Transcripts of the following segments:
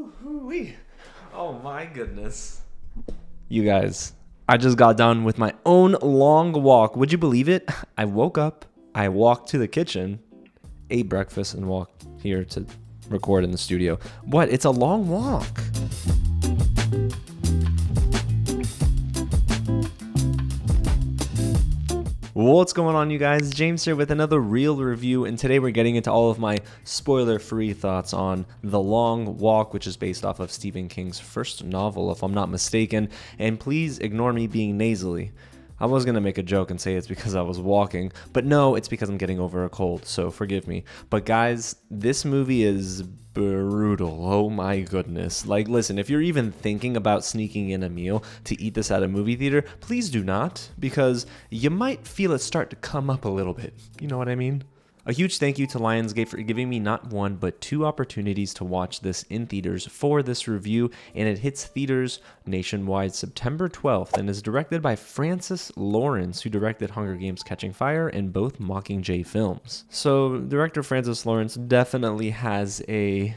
Woo-hoo-wee. Oh my goodness. You guys, I just got done with my own long walk. Would you believe it? I woke up, I walked to the kitchen, ate breakfast, and walked here to record in the studio. What? It's a long walk. What's going on, you guys? James here with another real review, and today we're getting into all of my spoiler-free thoughts on The Long Walk, which is based off of Stephen King's first novel, if I'm not mistaken. And please ignore me being nasally. I was going to make a joke and say it's because I was walking, but no, it's because I'm getting over a cold, so forgive me. But guys, this movie is brutal. Oh my goodness. Like, listen, if you're even thinking about sneaking in a meal to eat this at a movie theater, please do not, because you might feel it start to come up a little bit. You know what I mean? A huge thank you to Lionsgate for giving me not one, but two opportunities to watch this in theaters for this review, and it hits theaters nationwide September 12th and is directed by Francis Lawrence, who directed Hunger Games: Catching Fire and both Mockingjay films. So director Francis Lawrence definitely has a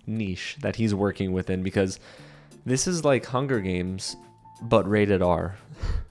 niche that he's working within, because this is like Hunger Games, but rated R,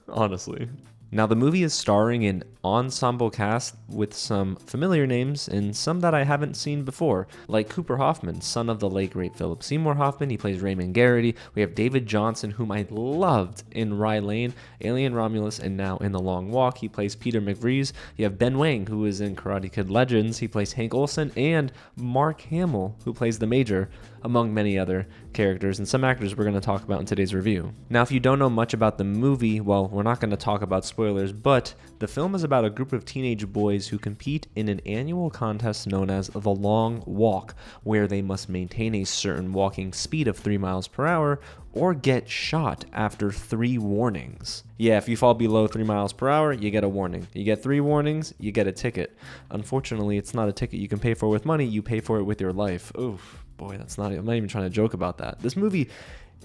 honestly. Now, the movie is starring an ensemble cast with some familiar names and some that I haven't seen before, like Cooper Hoffman, son of the late great Philip Seymour Hoffman. He plays Raymond Garraty. We have David Jonsson, whom I loved in RAYLA, Alien Romulus, and now in The Long Walk. He plays Peter McVries. You have Ben Wang, who is in Karate Kid Legends. He plays Hank Olson, and Mark Hamill, who plays the Major, among many other characters and some actors we're going to talk about in today's review. Now, if you don't know much about the movie, well, we're not going to talk about spoilers, but the film is about a group of teenage boys who compete in an annual contest known as The Long Walk, where they must maintain a certain walking speed of 3 miles per hour or get shot after 3 warnings. Yeah, if you fall below 3 miles per hour, you get a warning. You get 3 warnings, you get a ticket. Unfortunately, it's not a ticket you can pay for with money, you pay for it with your life. Oof. Boy, I'm not even trying to joke about that. This movie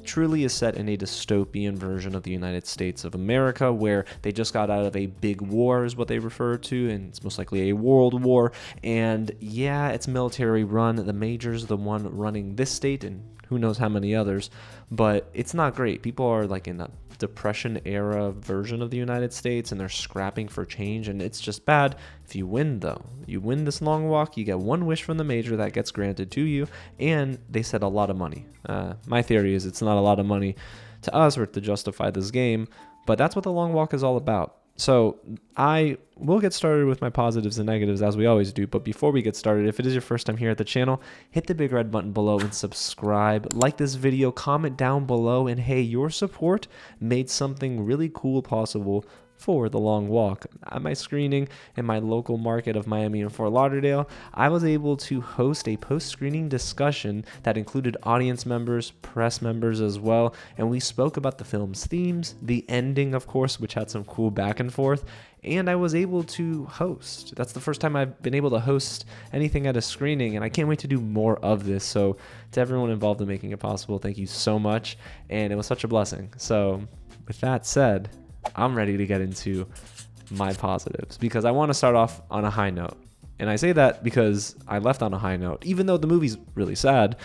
truly is set in a dystopian version of the United States of America, where they just got out of a big war, is what they refer to, and it's most likely a world war. And yeah, it's military run. The Major's the one running this state, and who knows how many others, but it's not great. People are like in a Depression era version of the United States, and they're scrapping for change, and it's just bad. If you win, though, you win this long walk, you get one wish from the Major that gets granted to you, and they said a lot of money. My theory is it's not a lot of money to us or to justify this game, but that's what the long walk is all about. So I will get started with my positives and negatives as we always do, but before we get started, if it is your first time here at the channel, hit the big red button below and subscribe. Like this video, comment down below, and hey, your support made something really cool possible for The Long Walk. At my screening in my local market of Miami and Fort Lauderdale, I was able to host a post-screening discussion that included audience members, press members as well, and we spoke about the film's themes, the ending, of course, which had some cool back and forth, and I was able to host. That's the first time I've been able to host anything at a screening, and I can't wait to do more of this. So to everyone involved in making it possible, thank you so much, and it was such a blessing. So with that said, I'm ready to get into my positives, because I want to start off on a high note. And I say that because I left on a high note. Even though the movie's really sad,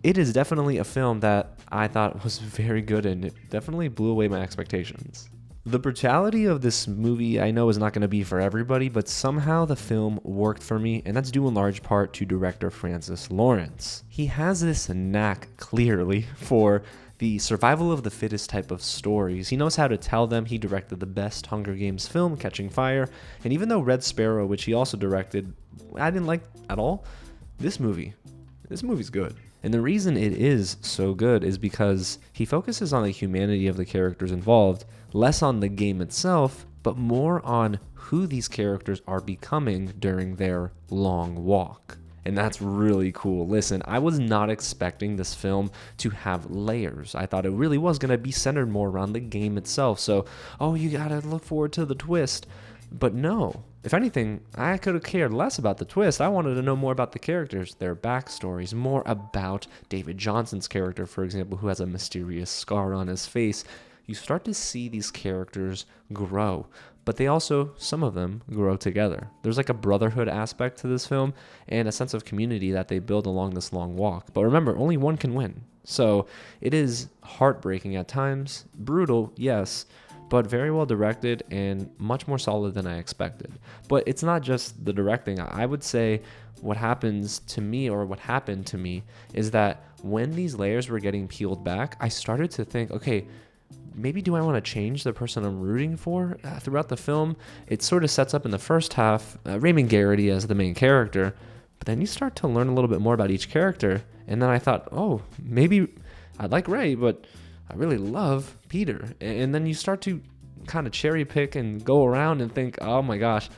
it is definitely a film that I thought was very good, and it definitely blew away my expectations. The brutality of this movie I know is not going to be for everybody, but somehow the film worked for me, and that's due in large part to director Francis Lawrence. He has this knack, clearly, for the survival of the fittest type of stories. He knows how to tell them. He directed the best Hunger Games film, Catching Fire, and even though Red Sparrow, which he also directed, I didn't like at all, this movie's good. And the reason it is so good is because he focuses on the humanity of the characters involved, less on the game itself, but more on who these characters are becoming during their long walk. And that's really cool. Listen, I was not expecting this film to have layers. I thought it really was going to be centered more around the game itself. So, you got to look forward to the twist. But no. If anything, I could have cared less about the twist. I wanted to know more about the characters, their backstories, more about David Jonsson's character, for example, who has a mysterious scar on his face. You start to see these characters grow. but they also, some of them, grow together. There's like a brotherhood aspect to this film and a sense of community that they build along this long walk. But remember, only one can win. So it is heartbreaking at times, brutal, yes, but very well directed and much more solid than I expected. But it's not just the directing. I would say what happens to me, or what happened to me, is that when these layers were getting peeled back, I started to think, okay, maybe do I want to change the person I'm rooting for throughout the film? It sort of sets up in the first half, Raymond Garraty as the main character, but then you start to learn a little bit more about each character. And then I thought, oh, maybe I like Ray, but I really love Peter. And then you start to kind of cherry pick and go around and think, oh my gosh,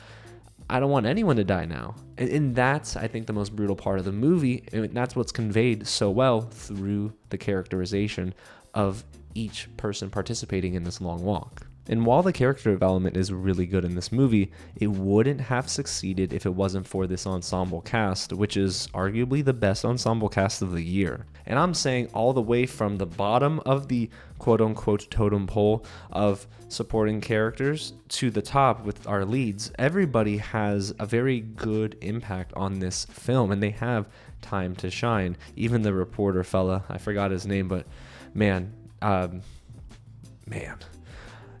I don't want anyone to die now. And that's, I think, the most brutal part of the movie. And that's what's conveyed so well through the characterization of each person participating in this long walk. And while the character development is really good in this movie, it wouldn't have succeeded if it wasn't for this ensemble cast, which is arguably the best ensemble cast of the year. And I'm saying all the way from the bottom of the quote-unquote totem pole of supporting characters to the top with our leads, everybody has a very good impact on this film, and they have time to shine. Even the reporter fella, I forgot his name, but man.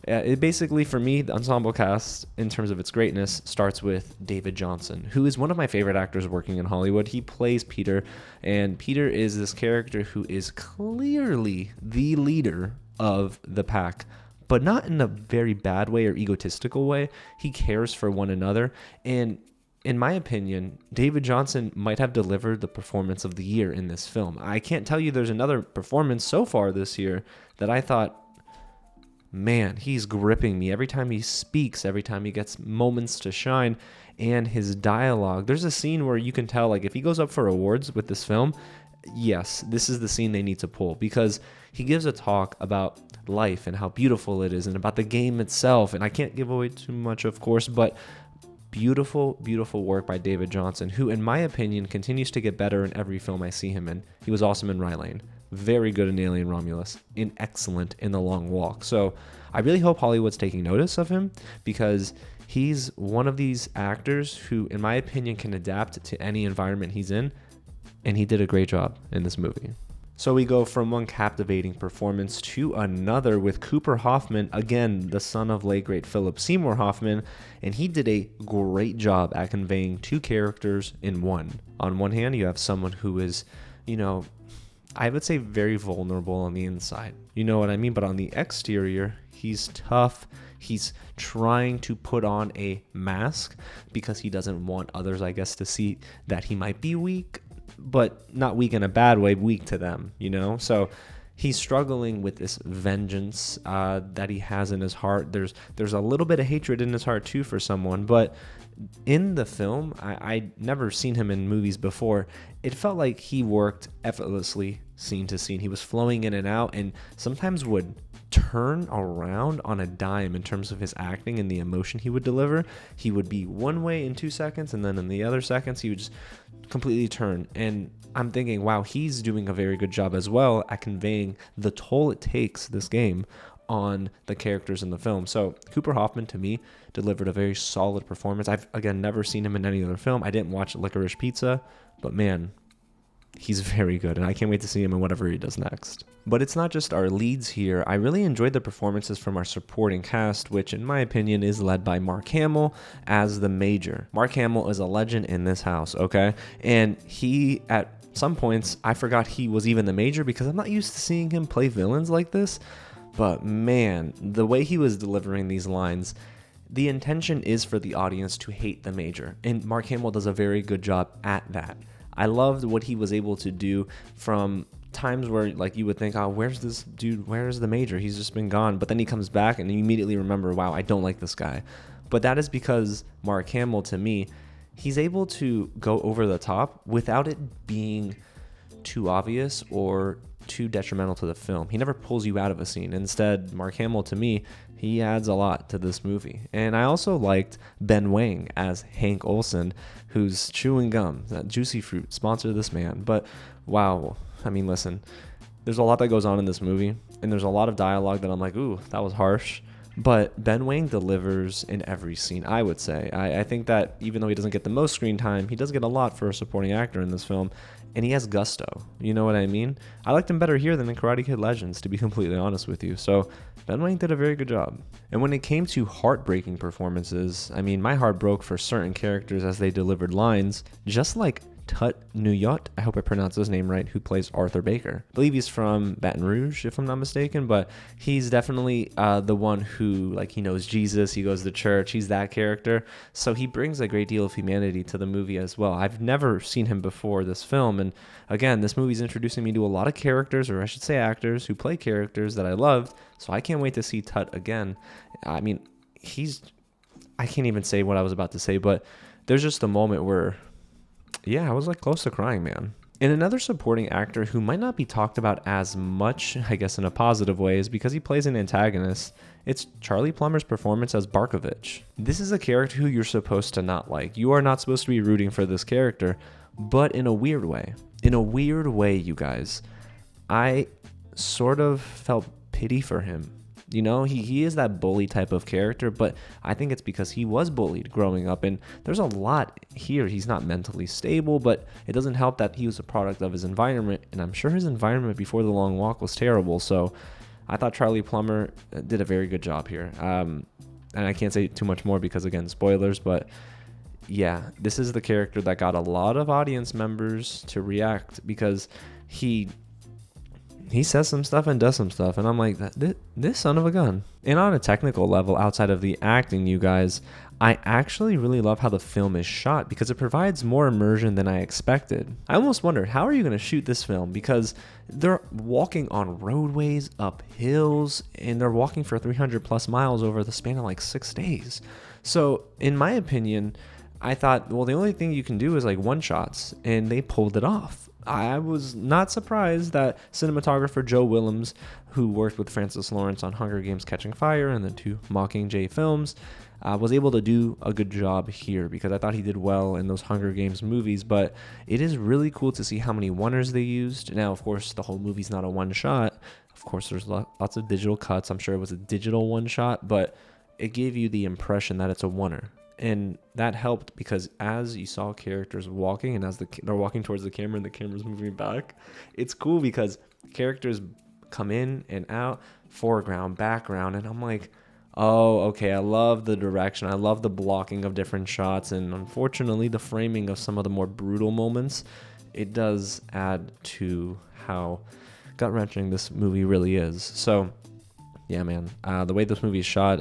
It basically, for me, the ensemble cast, in terms of its greatness, starts with David Jonsson, who is one of my favorite actors working in Hollywood. He plays Peter, and Peter is this character who is clearly the leader of the pack, but not in a very bad way or egotistical way. He cares for one another, and in my opinion, David Jonsson might have delivered the performance of the year in this film. I can't tell you there's another performance so far this year that I thought, man, he's gripping me every time he speaks, every time he gets moments to shine, and his dialogue. There's a scene where you can tell, like, if he goes up for awards with this film, yes, this is the scene they need to pull, because he gives a talk about life and how beautiful it is and about the game itself. And I can't give away too much, of course, but beautiful, beautiful work by David Jonsson, who, in my opinion, continues to get better in every film I see him in. He was awesome in RAYLA, very good in Alien Romulus, and excellent in The Long Walk. So I really hope Hollywood's taking notice of him, because he's one of these actors who, in my opinion, can adapt to any environment he's in, and he did a great job in this movie. So we go from one captivating performance to another with Cooper Hoffman, again, the son of late great Philip Seymour Hoffman, and he did a great job at conveying two characters in one. On one hand, you have someone who is, I would say very vulnerable on the inside. You know what I mean? But on the exterior, he's tough. He's trying to put on a mask because he doesn't want others, I guess, to see that he might be weak, but not weak in a bad way, weak to them, So he's struggling with this vengeance that he has in his heart. There's a little bit of hatred in his heart too for someone, but in the film, I'd never seen him in movies before. It felt like he worked effortlessly scene to scene. He was flowing in and out, and sometimes would turn around on a dime in terms of his acting and the emotion he would deliver. He would be one way in 2 seconds, and then in the other seconds, he would just completely turn. And I'm thinking, wow, he's doing a very good job as well at conveying the toll it takes, this game, on the characters in the film. So Cooper Hoffman, to me, delivered a very solid performance. I've, again, never seen him in any other film. I didn't watch Licorice Pizza, but man, he's very good, and I can't wait to see him in whatever he does next. But it's not just our leads here. I really enjoyed the performances from our supporting cast, which in my opinion is led by Mark Hamill as the Major. Mark Hamill is a legend in this house, okay? And he, at some points, I forgot he was even the Major because I'm not used to seeing him play villains like this. But man, the way he was delivering these lines, the intention is for the audience to hate the Major, and Mark Hamill does a very good job at that. I loved what he was able to do from times where, like, you would think, oh, where's this dude? Where's the Major? He's just been gone. But then he comes back and you immediately remember, wow, I don't like this guy. But that is because Mark Hamill, to me, he's able to go over the top without it being too obvious or too detrimental to the film. He never pulls you out of a scene. Instead, Mark Hamill, to me, he adds a lot to this movie. And I also liked Ben Wang as Hank Olson, who's chewing gum. That juicy fruit, sponsor this man. But wow, I mean, listen, there's a lot that goes on in this movie, and there's a lot of dialogue that I'm like, ooh, that was harsh. But Ben Wang delivers in every scene, I would say. I think that even though he doesn't get the most screen time, he does get a lot for a supporting actor in this film. And he has gusto. You know what I mean? I liked him better here than in Karate Kid Legends, to be completely honest with you. So Ben Wang did a very good job. And when it came to heartbreaking performances, I mean, my heart broke for certain characters as they delivered lines, just like Tut Nuyot, I hope I pronounced his name right, who plays Arthur Baker. I believe he's from Baton Rouge, if I'm not mistaken, but he's definitely the one who, like, he knows Jesus, he goes to church, he's that character. So he brings a great deal of humanity to the movie as well. I've never seen him before this film, and again, this movie's introducing me to a lot of characters, or I should say actors, who play characters that I loved, so I can't wait to see Tut again. I mean, I can't even say what I was about to say, but there's just a moment where, yeah, I was like close to crying, man. And another supporting actor who might not be talked about as much, I guess in a positive way, is because he plays an antagonist. It's Charlie Plummer's performance as Barkovich. This is a character who you're supposed to not like. You are not supposed to be rooting for this character, but in a weird way. In a weird way, you guys. I sort of felt pity for him. You know, he is that bully type of character, but I think it's because he was bullied growing up, and there's a lot here. He's not mentally stable, but it doesn't help that he was a product of his environment, and I'm sure his environment before The Long Walk was terrible, so I thought Charlie Plummer did a very good job here. And I can't say too much more because, again, spoilers, but yeah, this is the character that got a lot of audience members to react because he says some stuff and does some stuff, and I'm like, this son of a gun. And on a technical level, outside of the acting, you guys, I actually really love how the film is shot because it provides more immersion than I expected. I almost wondered, how are you going to shoot this film? Because they're walking on roadways, up hills, and they're walking for 300 plus miles over the span of like 6 days. So in my opinion, I thought, well, the only thing you can do is like one shots, and they pulled it off. I was not surprised that cinematographer Joe Willems, who worked with Francis Lawrence on Hunger Games Catching Fire and the 2 Mockingjay films, was able to do a good job here because I thought he did well in those Hunger Games movies, but it is really cool to see how many one-ers they used. Now, of course, the whole movie's not a one-shot. Of course, there's lots of digital cuts. I'm sure it was a digital one-shot, but it gave you the impression that it's a one-er. And that helped because as you saw characters walking and as they're walking towards the camera and the camera's moving back, it's cool because characters come in and out, foreground, background, and I'm like, oh, okay, I love the direction. I love the blocking of different shots, and unfortunately the framing of some of the more brutal moments, it does add to how gut-wrenching this movie really is. So, yeah, man, the way this movie is shot,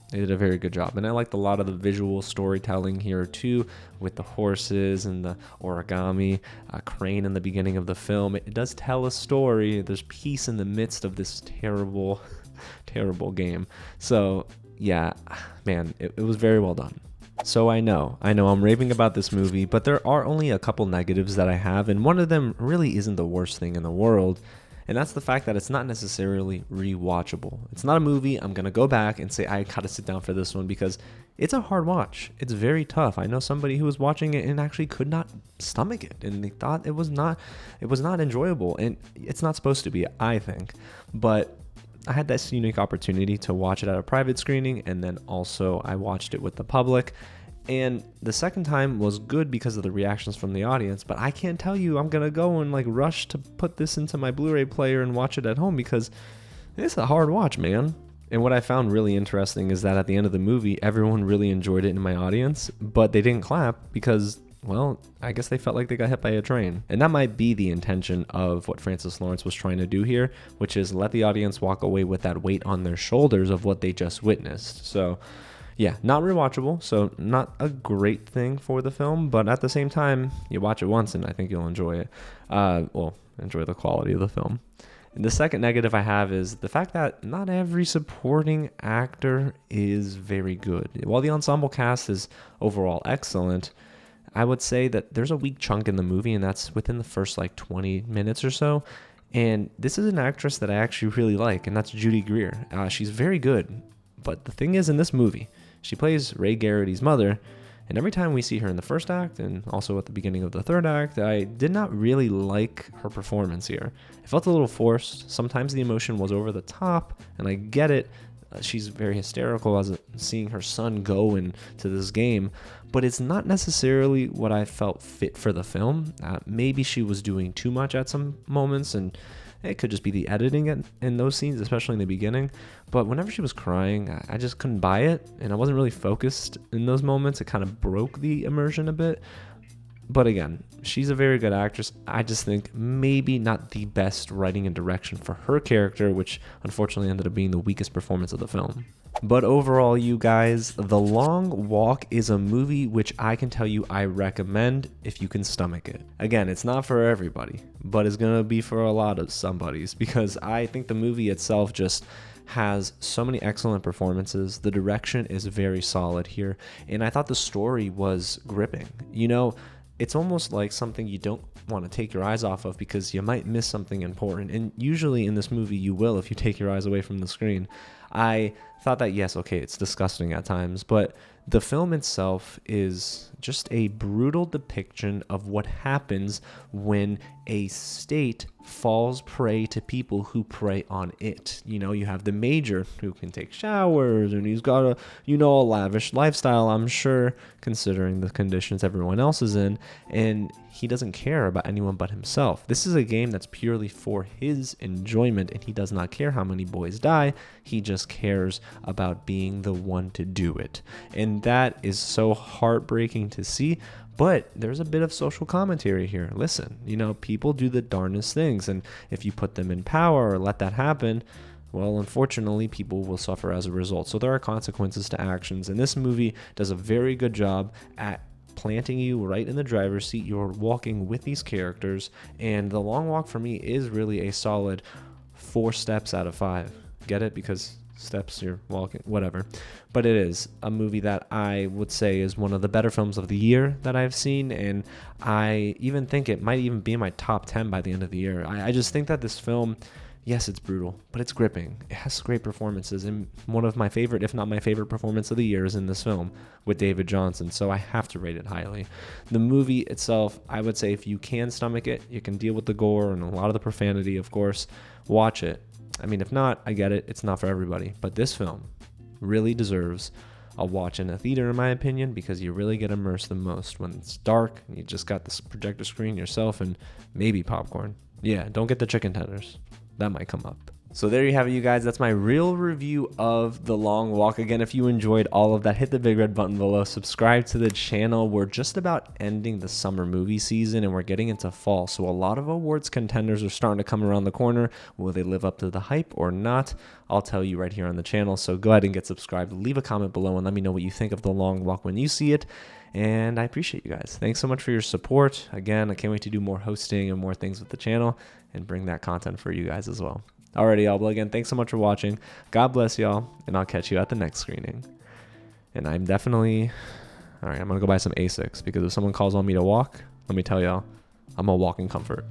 they did a very good job. And I liked a lot of the visual storytelling here too, with the horses and the origami, crane in the beginning of the film. It does tell a story. There's peace in the midst of this terrible, terrible game. So yeah, man, it was very well done. So I know I'm raving about this movie, but there are only a couple negatives that I have, and one of them really isn't the worst thing in the world. And that's the fact that it's not necessarily rewatchable. It's not a movie I'm going to go back and say, I got to sit down for this one because it's a hard watch. It's very tough. I know somebody who was watching it and actually could not stomach it. And they thought it was not enjoyable. And it's not supposed to be, I think. But I had this unique opportunity to watch it at a private screening. And then also I watched it with the public. And the second time was good because of the reactions from the audience, but I can't tell you I'm going to go and like rush to put this into my Blu-ray player and watch it at home because it's a hard watch, man. And what I found really interesting is that at the end of the movie, everyone really enjoyed it in my audience, but they didn't clap because, well, I guess they felt like they got hit by a train. And that might be the intention of what Francis Lawrence was trying to do here, which is let the audience walk away with that weight on their shoulders of what they just witnessed. So yeah, not rewatchable, so not a great thing for the film, but at the same time, you watch it once and I think you'll enjoy it. Enjoy the quality of the film. And the second negative I have is the fact that not every supporting actor is very good. While the ensemble cast is overall excellent, I would say that there's a weak chunk in the movie, and that's within the first like 20 minutes or so. And this is an actress that I actually really like, and that's Judy Greer. She's very good, but the thing is, in this movie, she plays Ray Garraty's mother, and every time we see her in the first act and also at the beginning of the third act, I did not really like her performance here. It felt a little forced. Sometimes the emotion was over the top, and I get it. She's very hysterical as seeing her son go into this game, but it's not necessarily what I felt fit for the film. Maybe she was doing too much at some moments, and it could just be the editing in those scenes, especially in the beginning. But whenever she was crying, I just couldn't buy it, and I wasn't really focused in those moments. It kind of broke the immersion a bit. But again, she's a very good actress. I just think maybe not the best writing and direction for her character, which unfortunately ended up being the weakest performance of the film. But overall, you guys, The Long Walk is a movie which I can tell you I recommend if you can stomach it. Again, it's not for everybody, but it's going to be for a lot of somebodies, because I think the movie itself just has so many excellent performances. The direction is very solid here, and I thought the story was gripping. You know, it's almost like something you don't want to take your eyes off of because you might miss something important. And usually in this movie, you will if you take your eyes away from the screen. I thought that, yes, okay, it's disgusting at times, but the film itself is just a brutal depiction of what happens when a state falls prey to people who prey on it. You know, you have the major who can take showers, and he's got a lavish lifestyle, I'm sure, considering the conditions everyone else is in, and he doesn't care about anyone but himself. This is a game that's purely for his enjoyment, and he does not care how many boys die. He just cares about being the one to do it. And that is so heartbreaking to see, but there's a bit of social commentary here. Listen, you know, people do the darnest things, and if you put them in power or let that happen, well, unfortunately, people will suffer as a result. So there are consequences to actions, and this movie does a very good job at planting you right in the driver's seat. You're walking with these characters, and The Long Walk for me is really a solid 4 steps out of 5. Get it? Because steps, you're walking, whatever. But it is a movie that I would say is one of the better films of the year that I've seen, and I even think it might even be in my top 10 by the end of the year. I just think that this film, yes, it's brutal, but it's gripping. It has great performances, and one of my favorite, if not my favorite performance of the year is in this film with David Jonsson, so I have to rate it highly. The movie itself, I would say if you can stomach it, you can deal with the gore and a lot of the profanity, of course, watch it. I mean, if not, I get it. It's not for everybody. But this film really deserves a watch in a theater, in my opinion, because you really get immersed the most when it's dark and you just got this projector screen yourself and maybe popcorn. Yeah, don't get the chicken tenders. That might come up. So there you have it, you guys. That's my real review of The Long Walk. Again, if you enjoyed all of that, hit the big red button below. Subscribe to the channel. We're just about ending the summer movie season, and we're getting into fall. So a lot of awards contenders are starting to come around the corner. Will they live up to the hype or not? I'll tell you right here on the channel. So go ahead and get subscribed. Leave a comment below and let me know what you think of The Long Walk when you see it. And I appreciate you guys. Thanks so much for your support. Again, I can't wait to do more hosting and more things with the channel and bring that content for you guys as well. Alrighty, y'all. Well, again, thanks so much for watching. God bless y'all, and I'll catch you at the next screening. And I'm definitely... Alright, I'm going to go buy some Asics, because if someone calls on me to walk, let me tell y'all, I'm a walk in comfort.